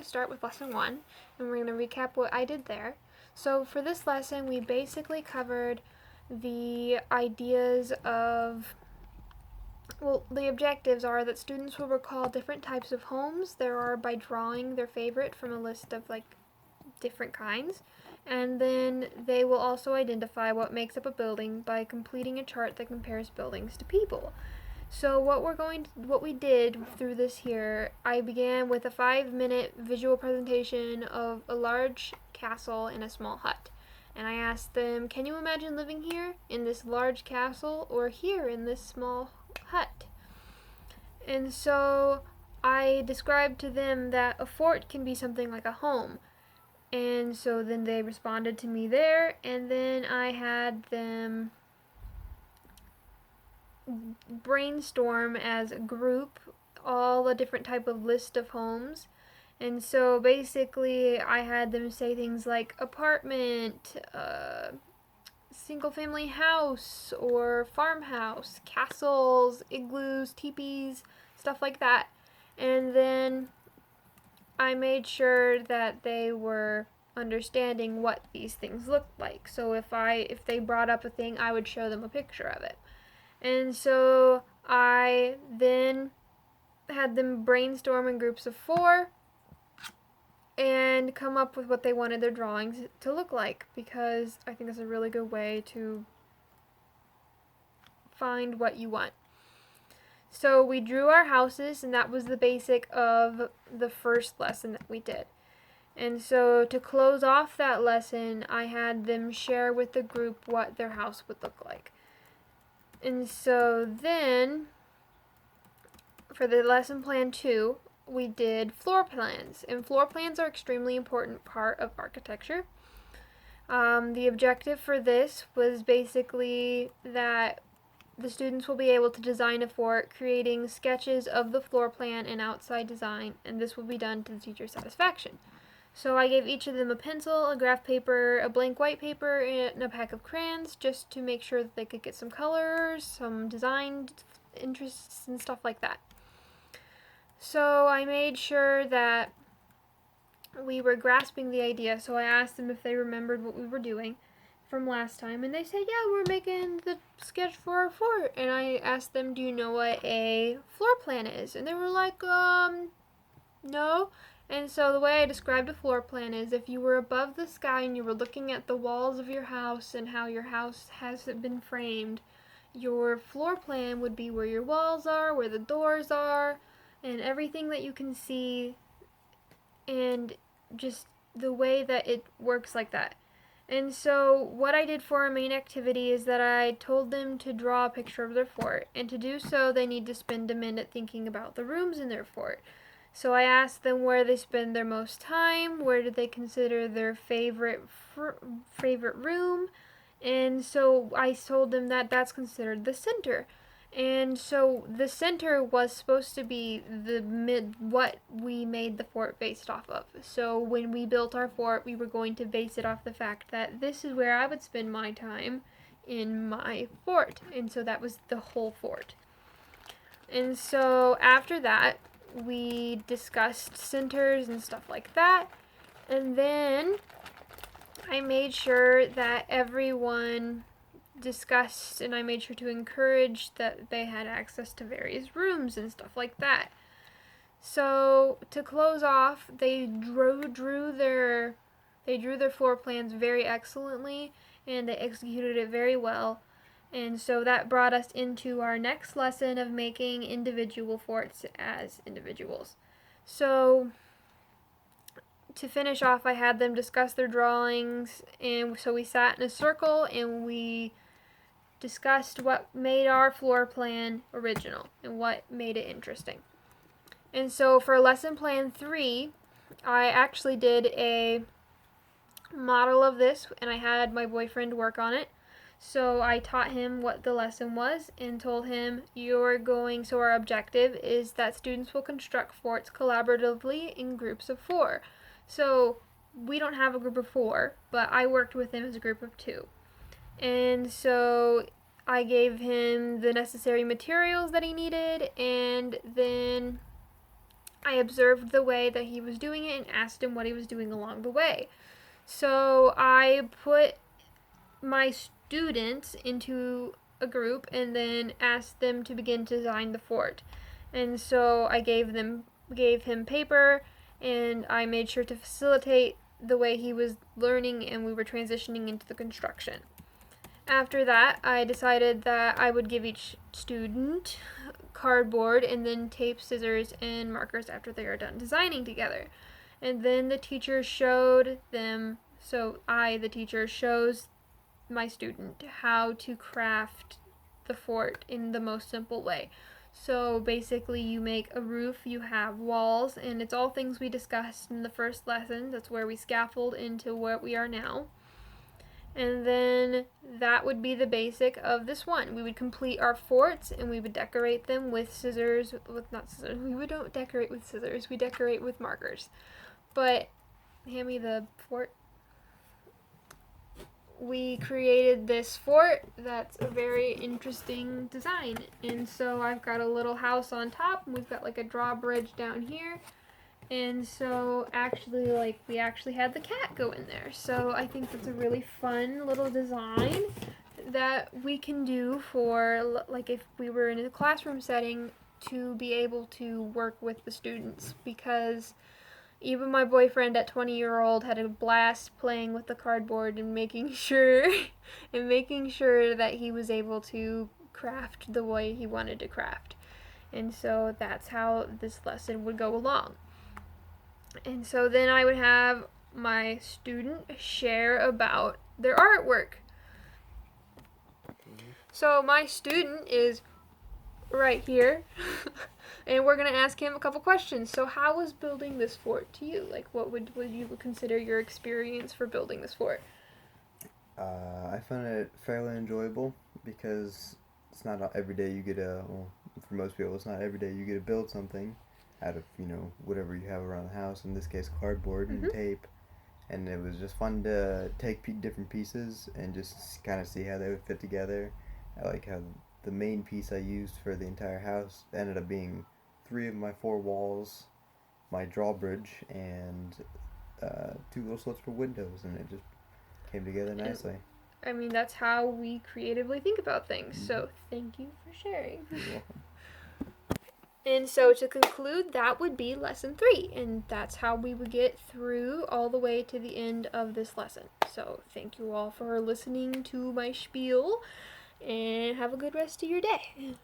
to start with lesson 1, and we're going to recap what I did there. So for this lesson, we basically covered the ideas of, well, the objectives are that students will recall different types of homes there are by drawing their favorite from a list of different kinds. And then they will also identify what makes up a building by completing a chart that compares buildings to people. So what we did through this here, I began with a 5-minute visual presentation of a large castle and a small hut. And I asked them, can you imagine living here in this large castle or here in this small hut? And so I described to them that a fort can be something like a home. And so then they responded to me there, and then I had them brainstorm as a group all a different type of list of homes. And so basically I had them say things like apartment, single family house or farmhouse, castles, igloos, teepees, stuff like that. And then I made sure that they were understanding what these things looked like. So if they brought up a thing, I would show them a picture of it. And so I then had them brainstorm in groups of 4 and come up with what they wanted their drawings to look like, because I think it's a really good way to find what you want. So we drew our houses, and that was the basic of the first lesson that we did. And so to close off that lesson, I had them share with the group what their house would look like. And so then, for the lesson plan 2, we did floor plans. And floor plans are an extremely important part of architecture. The objective for this was basically that the students will be able to design a fort, creating sketches of the floor plan and outside design, and this will be done to the teacher's satisfaction. So I gave each of them a pencil, a graph paper, a blank white paper, and a pack of crayons just to make sure that they could get some colors, some design interests, and stuff like that. So I made sure that we were grasping the idea, so I asked them if they remembered what we were doing from last time, and they said, yeah, we're making the sketch for our fort. And I asked them, do you know what a floor plan is? And they were like, no. And so the way I described a floor plan is if you were above the sky and you were looking at the walls of your house and how your house has been framed, your floor plan would be where your walls are, where the doors are, and everything that you can see, and just the way that it works like that. And so what I did for our main activity is that I told them to draw a picture of their fort, and to do so they need to spend a minute thinking about the rooms in their fort. So I asked them where they spend their most time, where do they consider their favorite room, and so I told them that that's considered the center. And so the center was supposed to be what we made the fort based off of. So when we built our fort, we were going to base it off the fact that this is where I would spend my time in my fort. And so that was the whole fort. And so after that, we discussed centers and stuff like that. And then I made sure that everyone discussed, and I made sure to encourage that they had access to various rooms and stuff like that. So to close off, they drew their floor plans very excellently, and they executed it very well. And so that brought us into our next lesson of making individual forts as individuals. So to finish off, I had them discuss their drawings, and so we sat in a circle and we discussed what made our floor plan original and what made it interesting. And so for lesson plan 3, I actually did a model of this, and I had my boyfriend work on it. So I taught him what the lesson was and told him, so our objective is that students will construct forts collaboratively in groups of 4. So we don't have a group of 4, but I worked with him as a group of 2. And so I gave him the necessary materials that he needed, and then I observed the way that he was doing it and asked him what he was doing along the way. So I put my students into a group and then asked them to begin to design the fort. And so I gave him paper, and I made sure to facilitate the way he was learning, and we were transitioning into the construction. After that, I decided that I would give each student cardboard and then tape, scissors, and markers after they are done designing together. And then the teacher showed them, the teacher, shows my student how to craft the fort in the most simple way. So basically, you make a roof, you have walls, and it's all things we discussed in the first lesson. That's where we scaffold into what we are now. And then that would be the basic of this one. We would complete our forts and we would decorate them with scissors. Not scissors. We don't decorate with scissors. We decorate with markers. But hand me the fort. We created this fort that's a very interesting design. And so I've got a little house on top, and we've got like a drawbridge down here. And so we actually had the cat go in there. So I think that's a really fun little design that we can do for, like, if we were in a classroom setting, to be able to work with the students, because even my boyfriend at 20-year-old had a blast playing with the cardboard and making sure that he was able to craft the way he wanted to craft. And so that's how this lesson would go along. And so then I would have my student share about their artwork. So my student is right here, and we're going to ask him a couple questions. So how was building this fort to you? Like, what would you consider your experience for building this fort? I found it fairly enjoyable because it's not every day you get for most people, it's not every day you get to build something out of, whatever you have around the house, in this case cardboard and tape. And it was just fun to take different pieces and just kind of see how they would fit together. I like how the main piece I used for the entire house ended up being 3 of my 4 walls, my drawbridge, and 2 little slits for windows, and it just came together nicely. I mean, that's how we creatively think about things. So thank you for sharing. You're welcome. And so to conclude, that would be lesson 3. And that's how we would get through all the way to the end of this lesson. So thank you all for listening to my spiel, and have a good rest of your day.